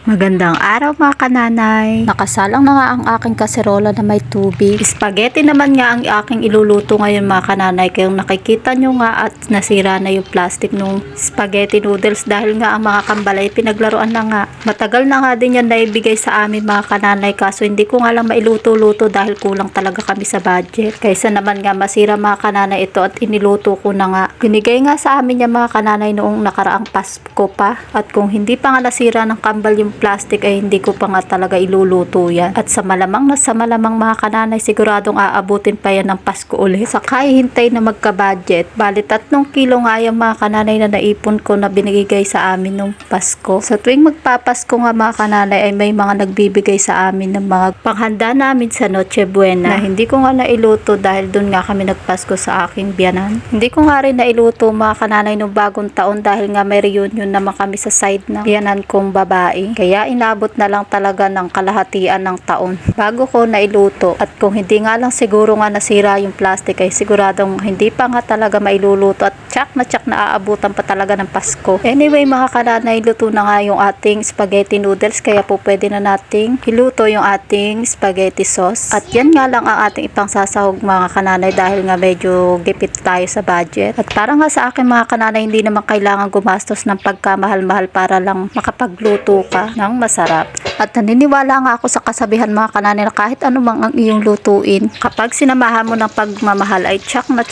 Magandang araw mga kananay. Nakasalang na nga ang aking kaserola na may tubig. Spaghetti naman nga ang aking iluluto ngayon mga kananay. Kaya nakikita nyo nga at nasira na yung plastic nung spaghetti noodles dahil nga ang mga kambalay pinaglaruan na nga. Matagal na nga din yan naibigay sa amin mga kananay, kaso hindi ko nga lang mailuto-luto dahil kulang talaga kami sa budget. Kaysa naman nga masira mga kananay ito at iniluto ko na nga. Binigay nga sa amin yung mga kananay noong nakaraang Pasko pa, at kung hindi pa nga nasira ng kambal yung plastic ay hindi ko pa nga talaga iluluto yan. At sa malamang mga kananay, siguradong aabutin pa yan ng Pasko ulit. Saka hintay na magka-budget. Bali 3 kilo nga yung mga kananay na naipon ko na binigay sa amin nung Pasko. Sa tuwing magpapasko nga mga kananay ay may mga nagbibigay sa amin ng mga panghanda namin sa Noche Buena na hindi ko nga nailuto dahil dun nga kami nagpasko sa aking biyanan. Hindi ko nga rin nailuto mga kananay nung bagong taon dahil nga may reunion naman kami sa side ng biyanan kong babae. Kaya inabot na lang talaga ng kalahatian ng taon bago ko nailuto. At kung hindi nga lang siguro nga nasira yung plastic ay siguradong hindi pa nga talaga mailuluto at tsak na aabutan pa talaga ng Pasko. Anyway mga kananay, luto na nga yung ating spaghetti noodles, kaya po pwede na nating iluto yung ating spaghetti sauce. At yan nga lang ang ating ipang sasahog mga kananay dahil nga medyo gipit tayo sa budget. At para nga sa akin mga kananay, hindi naman kailangan gumastos ng pagkamahal-mahal para lang makapagluto ka ng masarap. At naniniwala nga ako sa kasabihan mga kananay na kahit ano mang ang iyong lutuin, kapag sinamahan mo ng pagmamahal ay tsak na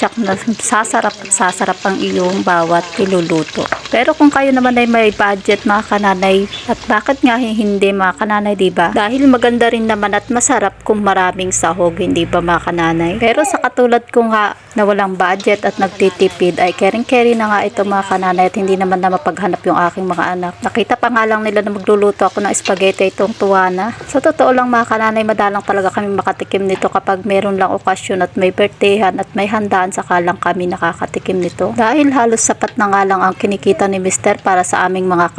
sasarap ang iyong bawat iluluto. Pero kung kayo naman ay may budget mga kananay, at bakit nga hindi mga kananay, diba? Dahil maganda rin naman at masarap kung maraming sahog, hindi ba mga kananay? Pero sa katulad ko nga na walang budget at nagtitipid ay kering-keri na nga ito mga kananay at hindi naman na mapaghanap yung aking mga anak. Nakita pa nga lang nila na magluluto ako ng spaghetti, itong tuwa na. Sa totoo lang mga kananay, madalang talaga kami makatikim nito kapag meron lang okasyon at may birthdayhan at may handaan, saka lang kami nakakatikim nito. Dahil halos sapat na nga lang ang kinikita ni Mister para sa aming mga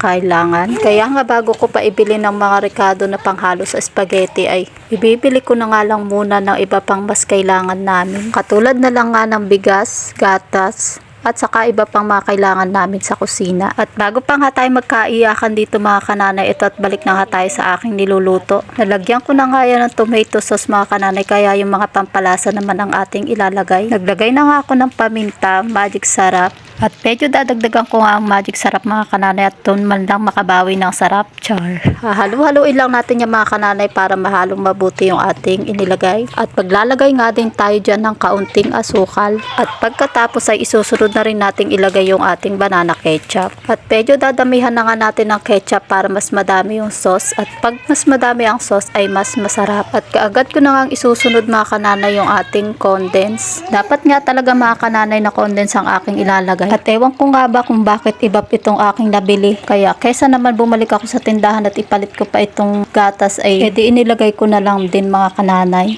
kailangan. Kaya nga bago ko pa ibili ng mga rekado na panghalo sa spaghetti ay ibibili ko na nga lang muna ng iba pang mas kailangan namin. Katulad na lang nga ng bigas, gatas, at saka iba pang mga kailangan namin sa kusina. At bago pa nga tayo magkaiyakan dito mga kananay, ito at balik na nga tayo sa aking niluluto. Nalagyan ko na nga yan ng tomato sauce mga kananay, kaya yung mga pampalasa naman ang ating ilalagay. Naglagay na nga ako ng paminta, magic sarap, at medyo dadagdagan ko nga ang magic sarap mga kananay at doon man lang makabawi ng sarap. Char. Halu-haluin lang natin yung mga kananay para mahalong mabuti yung ating inilagay. At paglalagay nga din tayo dyan ng kaunting asukal. At pagkatapos ay isusunod na rin nating ilagay yung ating banana ketchup. At medyo dadamihan na nga natin ng ketchup para mas madami yung sauce. At pag mas madami ang sauce ay mas masarap. At kaagad ko na nga isusunod mga kananay yung ating condense. Dapat nga talaga mga kananay na condense ang aking ilalagay. At ewan ko nga ba kung bakit iba itong aking nabili. Kaya kesa naman bumalik ako sa tindahan at ipalit ko pa itong gatas ay edi inilagay ko na lang din mga kananay.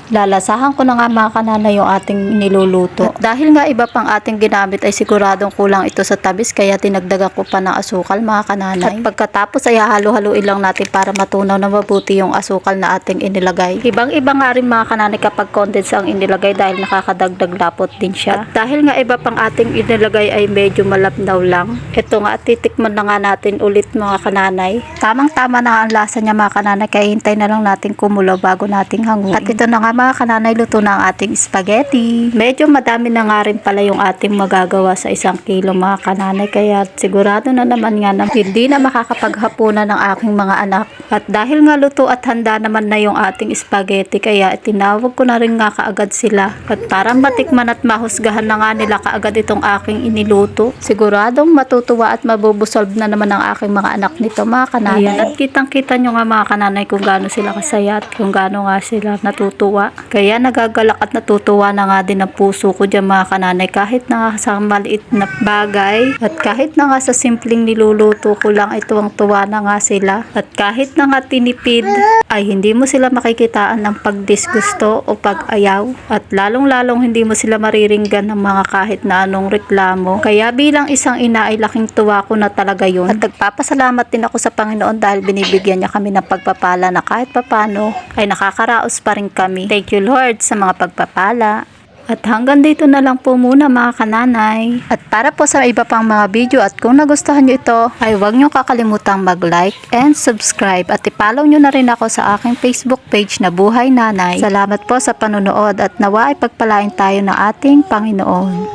Lalasahan ko na nga mga kananay yung ating niluluto. At dahil nga iba pang ating ginamit ay siguradong kulang ito sa tabis, kaya tinagdagan ko pa ng asukal mga kananay. At pagkatapos ay halo-haluin lang natin para matunaw na mabuti yung asukal na ating inilagay. Ibang-iba nga rin mga kananay kapag condense ang inilagay dahil nakakadagdag lapot din siya. At dahil nga iba pang ating inilagay ay medyo malabnaw lang. Ito nga at titikman na nga natin ulit mga kananay. Tamang-tama na ang lasa niya mga kananay, kaya hintay na lang natin kumulo bago nating hanguin. At ito na nga mga kananay, luto na ang ating spaghetti. Medyo madami na nga rin pala yung ating magagawa sa 1 kilo mga kananay, kaya sigurado na naman nga na hindi na makakapaghapunan ng aking mga anak. At dahil nga luto at handa naman na yung ating spaghetti, kaya tinawag ko na rin nga kaagad sila. At para matikman at mahusgahan na nga nila kaagad itong aking iniluto. Siguradong matutuwa at mabubusolve na naman ang aking mga anak nito mga kananay. At kitang-kita nyo nga mga kananay kung gaano sila kasaya at kung gaano nga sila natutuwa. Kaya nagagalak at natutuwa na nga din ang puso ko dyan mga kananay, kahit na nga sa maliit na bagay at kahit na nga sa simpleng niluluto ko lang ay tuwang-tuwa na nga sila. At kahit na nga tinipid ay hindi mo sila makikitaan ng pagdisgusto o pag-ayaw, at lalong-lalong hindi mo sila mariringgan ng mga kahit na anong reklamo. Kaya bilang isang ina ay laking tuwa ko na talaga yun. At nagpapasalamat din ako sa Panginoon dahil binibigyan niya kami ng pagpapala na kahit papano ay nakakaraos pa rin kami. Thank you Lord sa mga pagpapala. At hanggang dito na lang po muna mga kananay. At para po sa iba pang mga video at kung nagustuhan nyo ito, ay huwag nyo kakalimutang mag-like and subscribe at i-follow nyo na rin ako sa aking Facebook page na Buhay Nanay. Salamat po sa panonood at nawa ay pagpalain tayo ng ating Panginoon.